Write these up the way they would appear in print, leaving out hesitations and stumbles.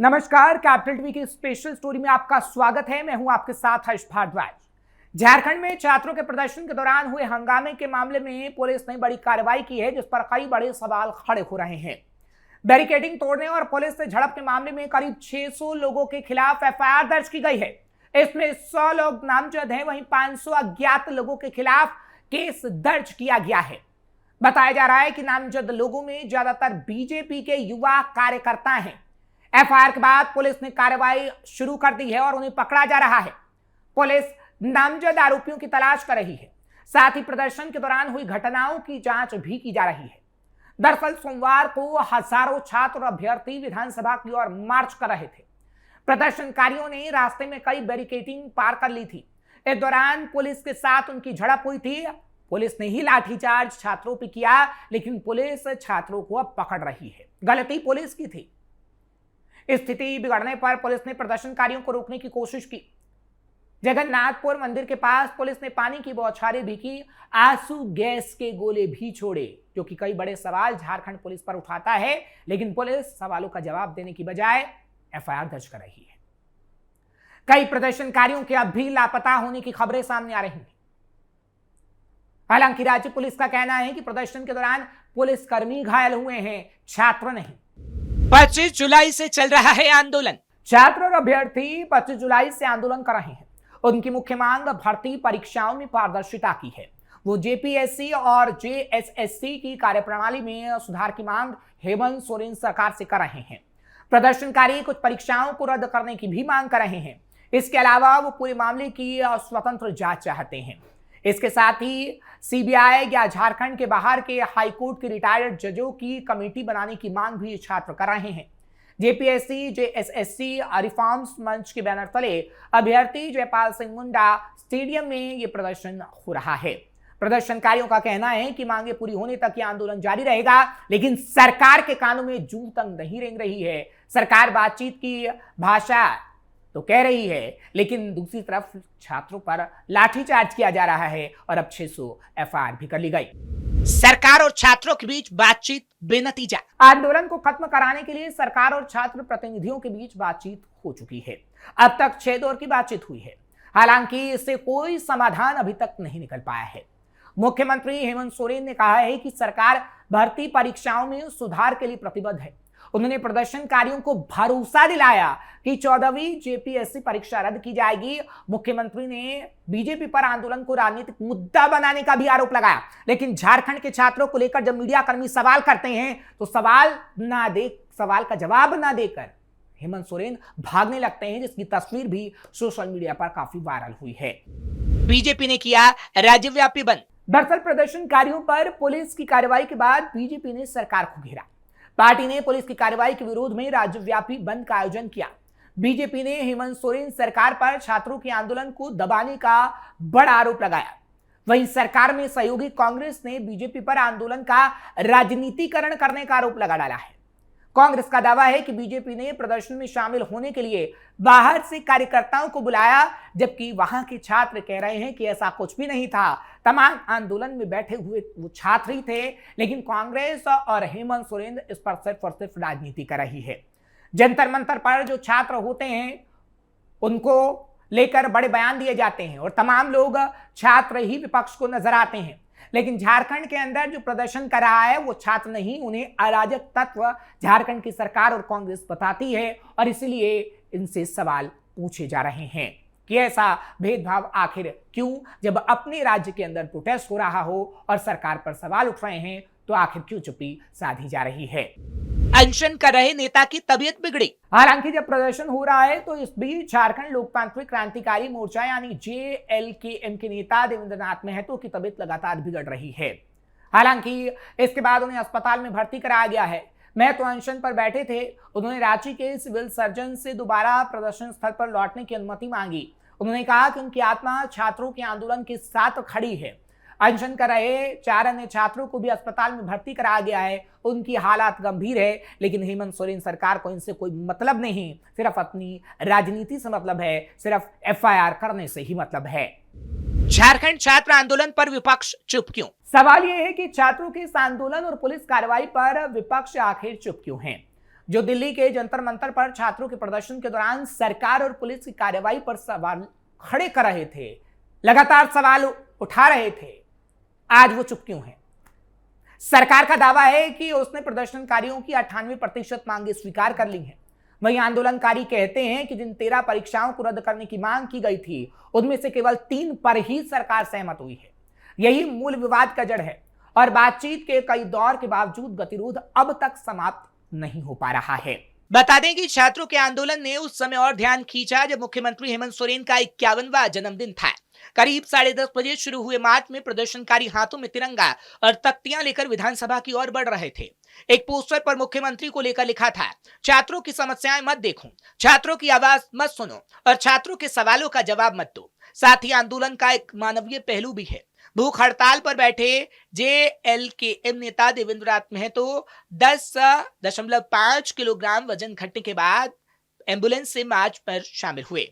नमस्कार, capital TV की special story में आपका स्वागत है। मैं हूं आपके साथ हर्ष भारद्वाज। झारखंड में छात्रों के प्रदर्शन के दौरान हुए हंगामे के मामले में पुलिस ने बड़ी कार्रवाई की है, जिस पर कई बड़े सवाल खड़े हो रहे हैं। बैरिकेडिंग तोड़ने और पुलिस से झड़प के मामले में करीब 600 लोगों के खिलाफ एफआईआर दर्ज की गई है। इसमें 100 लोग नामजद हैं, वहीं 500 अज्ञात लोगों के खिलाफ केस दर्ज किया गया है। बताया जा रहा है कि नामजद लोगों में ज्यादातर बीजेपी के युवा कार्यकर्ता हैं। एफआईआर के बाद पुलिस ने कार्रवाई शुरू कर दी है और उन्हें पकड़ा जा रहा है। पुलिस नामजद आरोपियों की तलाश कर रही है। साथ ही प्रदर्शन के दौरान हुई घटनाओं की जांच भी की जा रही है। दरअसल सोमवार को हजारों छात्र और अभ्यर्थी विधानसभा की ओर मार्च कर रहे थे। प्रदर्शनकारियों ने रास्ते में कई बैरिकेडिंग पार कर ली थी। इस दौरान पुलिस के साथ उनकी झड़प हुई थी। पुलिस ने ही लाठीचार्ज छात्रों पर किया, लेकिन पुलिस छात्रों को अब पकड़ रही है। गलती पुलिस की थी। स्थिति बिगड़ने पर पुलिस ने प्रदर्शनकारियों को रोकने की कोशिश की। जगन्नाथपुर मंदिर के पास पुलिस ने पानी की बौछारें भी की, आंसू गैस के गोले भी छोड़े, जो कि कई बड़े सवाल झारखंड पुलिस पर उठाता है। लेकिन पुलिस सवालों का जवाब देने की बजाय एफआईआर दर्ज कर रही है। कई प्रदर्शनकारियों के अब भी लापता होने की खबरें सामने आ रही हैं। हालांकि राज्य पुलिस का कहना है कि प्रदर्शन के दौरान पुलिसकर्मी घायल हुए हैं, छात्र नहीं। 25 जुलाई से चल रहा है आंदोलन। छात्र और अभ्यर्थी 25 जुलाई से आंदोलन कर रहे हैं। उनकी मुख्य मांग भर्ती परीक्षाओं में पारदर्शिता की है। वो जेपीएससी और जेएसएससी की कार्यप्रणाली में सुधार की मांग हेमंत सोरेन सरकार से कर रहे हैं। प्रदर्शनकारी कुछ परीक्षाओं को रद्द करने की भी मांग कर रहे हैं। इसके अलावा वो पूरे मामले की स्वतंत्र जांच चाहते हैं। इसके साथ ही सीबीआई या झारखंड के बाहर के हाईकोर्ट के रिटायर्ड जजों की कमेटी बनाने की मांग भी छात्र कर रहे हैं। जेपीएससी जेएसएससी रिफॉर्म्स मंच के बैनर तले अभ्यर्थी जयपाल सिंह मुंडा स्टेडियम में ये प्रदर्शन हो रहा है। प्रदर्शनकारियों का कहना है कि मांगे पूरी होने तक ये आंदोलन जारी रहेगा, लेकिन सरकार के कानों में जूं तक नहीं रेंग रही है। सरकार बातचीत की भाषा तो कह रही है, लेकिन दूसरी तरफ छात्रों पर लाठीचार्ज किया जा रहा है और अब 600 एफआईआर भी कर ली गई। सरकार और छात्रों के बीच बातचीत बेनतीजा। आंदोलन को खत्म कराने के लिए सरकार और छात्र प्रतिनिधियों के बीच बातचीत हो चुकी है। अब तक 6 दौर की बातचीत हुई है। हालांकि इससे कोई समाधान अभी तक नहीं निकल पाया है। मुख्यमंत्री हेमंत सोरेन ने कहा है कि सरकार भर्ती परीक्षाओं में सुधार के लिए प्रतिबद्ध है। उन्होंने प्रदर्शनकारियों को भरोसा दिलाया कि 14वीं जेपीएससी परीक्षा रद्द की जाएगी। मुख्यमंत्री ने बीजेपी पर आंदोलन को राजनीतिक मुद्दा बनाने का भी आरोप लगाया, लेकिन झारखंड के छात्रों को लेकर जब मीडिया कर्मी सवाल करते हैं तो सवाल का जवाब ना देकर हेमंत सोरेन भागने लगते हैं, जिसकी तस्वीर भी सोशल मीडिया पर काफी वायरल हुई है। बीजेपी ने किया राज्यव्यापी बंद। दरअसल प्रदर्शनकारियों पर पुलिस की कार्रवाई के बाद बीजेपी ने सरकार को घेरा। पार्टी ने पुलिस की कार्रवाई के विरोध में राज्यव्यापी बंद का आयोजन किया। बीजेपी ने हेमंत सोरेन सरकार पर छात्रों के आंदोलन को दबाने का बड़ा आरोप लगाया। वहीं सरकार में सहयोगी कांग्रेस ने बीजेपी पर आंदोलन का राजनीतिकरण करने का आरोप लगा डाला है। कांग्रेस का दावा है कि बीजेपी ने प्रदर्शन में शामिल होने के लिए बाहर से कार्यकर्ताओं को बुलाया, जबकि वहां के छात्र कह रहे हैं कि ऐसा कुछ भी नहीं था। तमाम आंदोलन में बैठे हुए वो छात्र ही थे, लेकिन कांग्रेस और हेमंत सोरेन इस पर सिर्फ और सिर्फ राजनीति कर रही है। जंतर मंतर पर जो छात्र होते हैं उनको लेकर बड़े बयान दिए जाते हैं और तमाम लोग छात्र ही विपक्ष को नजर आते हैं। लेकिन झारखंड के अंदर जो प्रदर्शन कर रहा है वो छात्र नहीं, उन्हें अराजक तत्व झारखंड की सरकार और कांग्रेस बताती है, और इसीलिए इनसे सवाल पूछे जा रहे हैं कि ऐसा भेदभाव आखिर क्यों। जब अपने राज्य के अंदर प्रोटेस्ट हो रहा हो और सरकार पर सवाल उठ रहे हैं तो आखिर क्यों चुप्पी साधी जा रही है। अनशन कर रहे नेता की तबीयत बिगड़ी। हालांकि जब प्रदर्शन हो रहा है तो इस बीच झारखंड लोकतांत्रिक क्रांतिकारी मोर्चा यानी जेएलकेएम के नेता देवेंद्रनाथ महतो की तबीयत लगातार बिगड़ रही है। हालांकि इसके बाद उन्हें अस्पताल में भर्ती कराया गया है। महतो अनशन पर बैठे थे। उन्होंने रांची के सिविल सर्जन से दोबारा प्रदर्शन स्थल पर लौटने की अनुमति मांगी। उन्होंने कहा कि उनकी आत्मा छात्रों के आंदोलन के साथ खड़ी है। अनशन कर रहे 4 अन्य छात्रों को भी अस्पताल में भर्ती कराया गया है। उनकी हालात गंभीर है, लेकिन हेमंत सोरेन सरकार को इनसे कोई मतलब नहीं, सिर्फ अपनी राजनीति से मतलब है, सिर्फ एफआईआर करने से ही मतलब है। झारखंड छात्र आंदोलन पर विपक्ष चुप क्यों? सवाल यह है कि छात्रों के इस आंदोलन और पुलिस कार्रवाई पर विपक्ष आखिर चुप क्यों है। जो दिल्ली के जंतर मंतर पर छात्रों के प्रदर्शन के दौरान सरकार और पुलिस की कार्रवाई पर सवाल खड़े कर रहे थे, लगातार सवाल उठा रहे थे, आज वो चुप क्यों हैं? सरकार का दावा है कि उसने प्रदर्शनकारियों की 98% मांगे स्वीकार कर ली हैं। वहीं आंदोलनकारी कहते हैं कि जिन 13 परीक्षाओं को रद्द करने की मांग की गई थी, उनमें से केवल 3 पर ही सरकार सहमत हुई है। यही मूल विवाद का जड़ है और बातचीत के कई दौर के बावजूद गतिरोध अब तक समाप्त नहीं हो पा रहा है। बता दें कि छात्रों के आंदोलन ने उस समय और ध्यान खींचा जब मुख्यमंत्री हेमंत सोरेन का 51वां जन्मदिन था। करीब 10:30 बजे शुरू हुए मार्च में प्रदर्शनकारी हाथों में तिरंगा और तख्तियां लेकर विधानसभा की ओर बढ़ रहे थे। एक पोस्टर पर मुख्यमंत्री को लेकर लिखा था, छात्रों की समस्याएं मत देखो, छात्रों की आवाज मत सुनो और छात्रों के सवालों का जवाब मत दो। साथ ही आंदोलन का एक मानवीय पहलू भी है। भूख हड़ताल पर बैठे JLKM नेता देवेंद्रनाथ महतो 10.5 किलोग्राम वजन घटने के बाद एम्बुलेंस से मार्च पर शामिल हुए।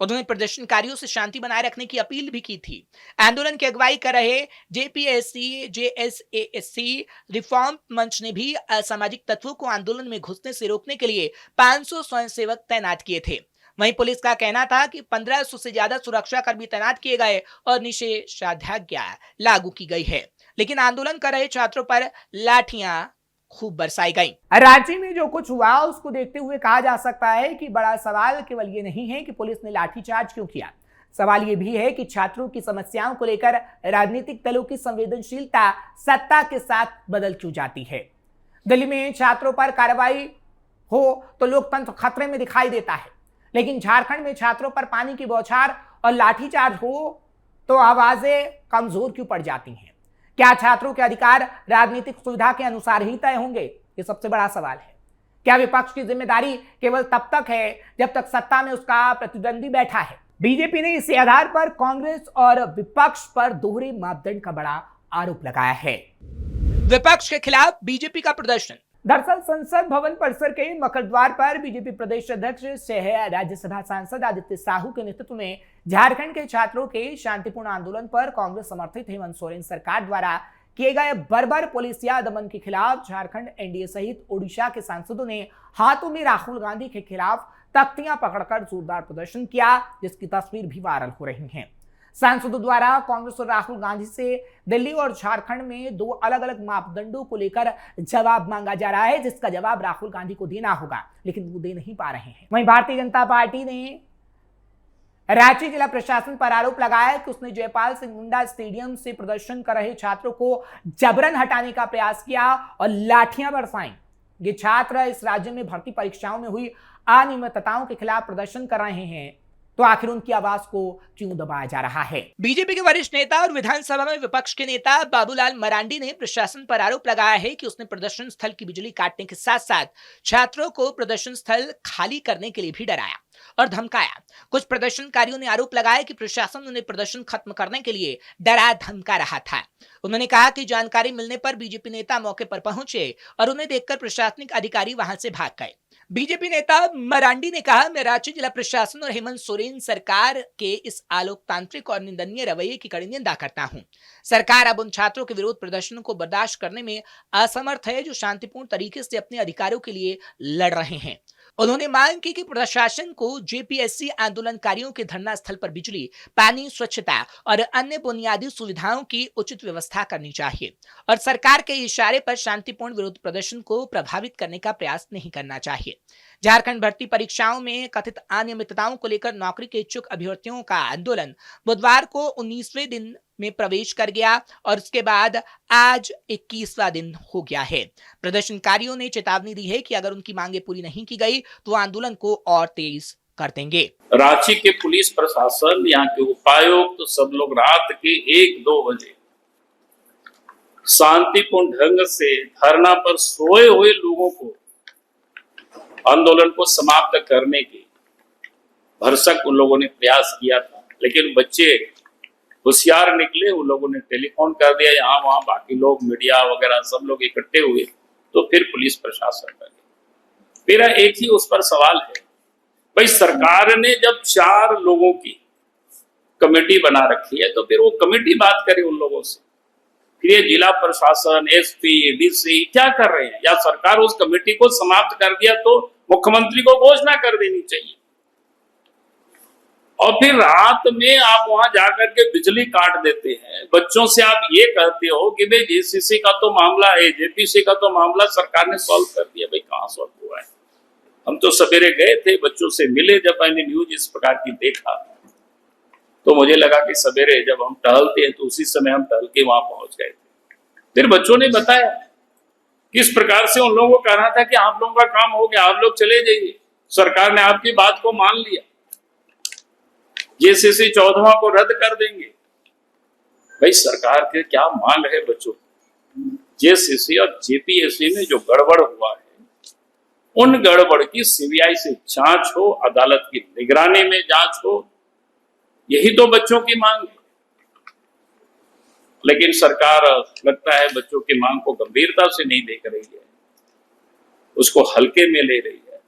उन्होंने प्रदर्शनकारियों से शांति बनाए रखने की अपील भी की थी। आंदोलन की अगुवाई कर रहे JPSC, JSASC रिफॉर्म मंच ने भी असामाजिक तत्वों को आंदोलन में घुसने से रोकने के लिए 500 स्वयंसेवक तैनात किए थे। वहीं पुलिस का कहना था कि 1500 से ज्यादा सुरक्षा कर्मी तैनात किए गए और निषेधाज्ञा लागू की गई है, लेकिन आंदोलन कर रहे छात्रों पर लाठियां खूब बरसाई गई। राज्य में जो कुछ हुआ उसको देखते हुए कहा जा सकता है कि बड़ा सवाल केवल ये नहीं है कि पुलिस ने लाठीचार्ज क्यों किया, सवाल ये भी है कि छात्रों की समस्याओं को लेकर राजनीतिक दलों की संवेदनशीलता सत्ता के साथ बदल क्यों जाती है। दिल्ली में छात्रों पर कार्रवाई हो तो लोकतंत्र खतरे में दिखाई देता है, लेकिन झारखंड में छात्रों पर पानी की बौछार और लाठीचार्ज हो तो आवाजें कमजोर क्यों पड़ जाती हैं? क्या छात्रों के अधिकार राजनीतिक सुविधा के अनुसार ही तय होंगे? ये सबसे बड़ा सवाल है। क्या विपक्ष की जिम्मेदारी केवल तब तक है जब तक सत्ता में उसका प्रतिद्वंदी बैठा है? बीजेपी ने इसी आधार पर कांग्रेस और विपक्ष पर दोहरे मापदंड का बड़ा आरोप लगाया है। विपक्ष के खिलाफ बीजेपी का प्रदर्शन। दरअसल संसद भवन परिसर के मकर द्वार पर बीजेपी प्रदेश अध्यक्ष सह राज्यसभा सांसद आदित्य साहू के नेतृत्व में झारखंड के छात्रों के शांतिपूर्ण आंदोलन पर कांग्रेस समर्थित हेमंत सोरेन सरकार द्वारा किए गए बर्बर पुलिसिया दमन के खिलाफ झारखंड एनडीए सहित ओडिशा के सांसदों ने हाथों में राहुल गांधी के खिलाफ तख्तियां पकड़कर जोरदार प्रदर्शन किया, जिसकी तस्वीर भी वायरल हो रही है। सांसदों द्वारा कांग्रेस और राहुल गांधी से दिल्ली और झारखंड में 2 अलग अलग मापदंडों को लेकर जवाब मांगा जा रहा है, जिसका जवाब राहुल गांधी को देना होगा, लेकिन वो दे नहीं पा रहे हैं। वहीं भारतीय जनता पार्टी ने रांची जिला प्रशासन पर आरोप लगाया कि उसने जयपाल सिंह मुंडा स्टेडियम से प्रदर्शन कर रहे छात्रों को जबरन हटाने का प्रयास किया और लाठियां बरसाई। ये छात्र इस राज्य में भर्ती परीक्षाओं में हुई अनियमितताओं के खिलाफ प्रदर्शन कर रहे हैं, तो आखिर उनकी आवाज को क्यों दबाया जा रहा है? बीजेपी के वरिष्ठ नेता और विधानसभा में विपक्ष के नेता बाबूलाल मरांडी ने प्रशासन पर आरोप लगाया है कि उसने प्रदर्शन स्थल की बिजली काटने के साथ साथ छात्रों को प्रदर्शन स्थल खाली करने के लिए भी डराया और धमकाया। कुछ प्रदर्शनकारियों ने आरोप लगाया कि प्रशासन उन्हें प्रदर्शन खत्म करने के लिए डरा धमका रहा था। उन्होंने कहा कि जानकारी मिलने पर बीजेपी नेता मौके पर पहुंचे और उन्हें देखकर प्रशासनिक अधिकारी वहां से भाग गए। बीजेपी नेता मरांडी ने कहा, मैं रांची जिला प्रशासन और हेमंत सोरेन सरकार के इस आलोकतांत्रिक और निंदनीय रवैये की कड़ी निंदा करता हूं। सरकार अब उन छात्रों के विरोध प्रदर्शनों को बर्दाश्त करने में असमर्थ है जो शांतिपूर्ण तरीके से अपने अधिकारों के लिए लड़ रहे हैं। उन्होंने मांग की कि प्रशासन को JPSC आंदोलनकारियों के धरना स्थल पर बिजली, पानी, स्वच्छता और अन्य बुनियादी सुविधाओं की उचित व्यवस्था करनी चाहिए और सरकार के इशारे पर शांतिपूर्ण विरोध प्रदर्शन को प्रभावित करने का प्रयास नहीं करना चाहिए। झारखंड भर्ती परीक्षाओं में कथित अनियमितताओं को लेकर नौकरी के इच्छुक अभ्यर्थियों का आंदोलन बुधवार को 19वें दिन में प्रवेश कर गया और उसके बाद आज 21वां दिन हो गया है। प्रदर्शनकारियों ने चेतावनी दी है कि अगर उनकी मांगे पूरी नहीं की गई तो आंदोलन को और तेज कर देंगे। रांची के पुलिस प्रशासन, यहाँ के उपायुक्त तो सब लोग रात के 1-2 बजे शांतिपूर्ण ढंग से धरना पर सोए हुए लोगों को आंदोलन को समाप्त करने की भरसक उन लोगों ने प्रयास किया था, लेकिन बच्चे होशियार निकले। उन लोगों ने टेलीफोन कर दिया, यहाँ वहां बाकी लोग मीडिया वगैरह सब लोग इकट्ठे हुए, तो फिर पुलिस प्रशासन कर गया। मेरा एक ही उस पर सवाल है, भाई सरकार ने जब 4 लोगों की कमेटी बना रखी है तो फिर वो कमेटी बात करे उन लोगों से। फिर ये जिला प्रशासन, एसपी, डीसी क्या कर रहे हैं? या सरकार उस कमेटी को समाप्त कर दिया तो मुख्यमंत्री को घोषणा कर देनी चाहिए। और फिर रात में आप वहां जाकर के बिजली काट देते हैं। बच्चों से आप ये कहते हो कि भाई जेसीसी का तो मामला है, जेपीसी का तो मामला सरकार ने सॉल्व कर दिया। भाई कहाँ सॉल्व हुआ है? हम तो सवेरे गए थे, बच्चों से मिले। जब मैंने न्यूज इस प्रकार की देखा तो मुझे लगा कि सवेरे जब हम टहलते हैं तो उसी समय हम टहल के वहां पहुंच गए थे। फिर बच्चों ने बताया किस प्रकार से उन लोगों को कहना था कि आप लोगों का काम हो गया, आप लोग चले जाइए, सरकार ने आपकी बात को मान लिया, जेसीसी 14वां को रद्द कर देंगे। भाई सरकार के क्या मांग है बच्चों? जेसीसी और जेपीएससी में जो गड़बड़ हुआ है, उन गड़बड़ की सीबीआई से जांच हो, अदालत की निगरानी में जांच हो, यही तो बच्चों की मांग है। लेकिन सरकार लगता है बच्चों की मांग को गंभीरता से नहीं देख रही है, उसको हल्के में ले रही है।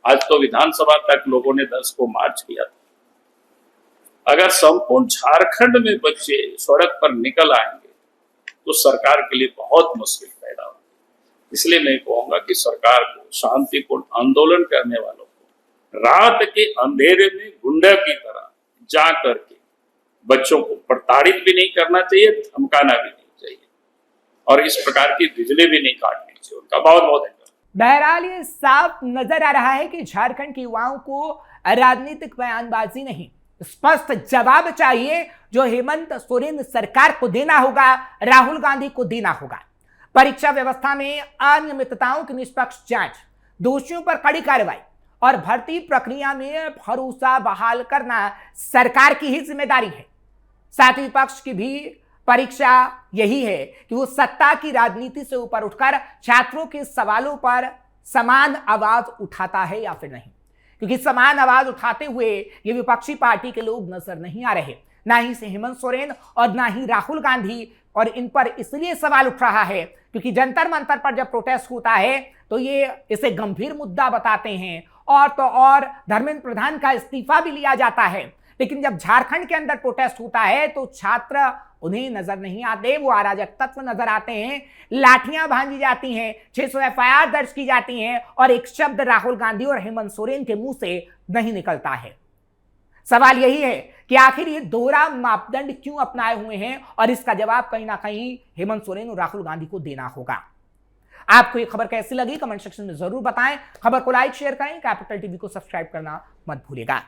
आज तो विधानसभा तक लोगों ने 10 को मार्च किया था। अगर संपूर्ण झारखंड में बच्चे सड़क पर निकल आएंगे तो सरकार के लिए बहुत मुश्किल पैदा होगी। इसलिए मैं कहूंगा कि सरकार को शांतिपूर्ण आंदोलन करने वालों को रात के अंधेरे में गुंडा की तरह जा करके बच्चों को प्रताड़ित भी नहीं करना चाहिए, धमकाना भी नहीं चाहिए, और इस प्रकार की बिजली भी नहीं काटनी चाहिए। उनका बहुत बहुत धन्यवाद। बहरहाल ये साफ नजर आ रहा है कि झारखंड के युवाओं को राजनीतिक बयानबाजी नहीं, स्पष्ट जवाब चाहिए जो हेमंत सोरेन सरकार को देना होगा, राहुल गांधी को देना होगा। परीक्षा व्यवस्था में अनियमितताओं की निष्पक्ष जांच, दोषियों पर कड़ी कार्रवाई और भर्ती प्रक्रिया में भरोसा बहाल करना सरकार की ही जिम्मेदारी है। साथ ही विपक्ष की भी परीक्षा यही है कि वो सत्ता की राजनीति से ऊपर उठकर छात्रों के सवालों पर समान आवाज उठाता है या फिर नहीं, क्योंकि समान आवाज उठाते हुए ये विपक्षी पार्टी के लोग नजर नहीं आ रहे, ना ही से हेमंत सोरेन और ना ही राहुल गांधी। और इन पर इसलिए सवाल उठ रहा है क्योंकि जंतर मंतर पर जब प्रोटेस्ट होता है तो ये इसे गंभीर मुद्दा बताते हैं, और तो और धर्मेंद्र प्रधान का इस्तीफा भी लिया जाता है। लेकिन जब झारखंड के अंदर प्रोटेस्ट होता है तो छात्र उन्हें नजर नहीं आते, वो अराजक तत्व नजर आते हैं, लाठियां भांजी जाती हैं, 600 एफआईआर दर्ज की जाती हैं और एक शब्द राहुल गांधी और हेमंत सोरेन के मुंह से नहीं निकलता है। सवाल यही है कि आखिर ये दोहरा मापदंड क्यों अपनाए हुए हैं, और इसका जवाब कहीं ना कहीं हेमंत सोरेन और राहुल गांधी को देना होगा। आपको ये खबर कैसी लगी कमेंट सेक्शन में जरूर बताएं। खबर को लाइक शेयर करें, कैपिटल टीवी को सब्सक्राइब करना मत भूलिएगा।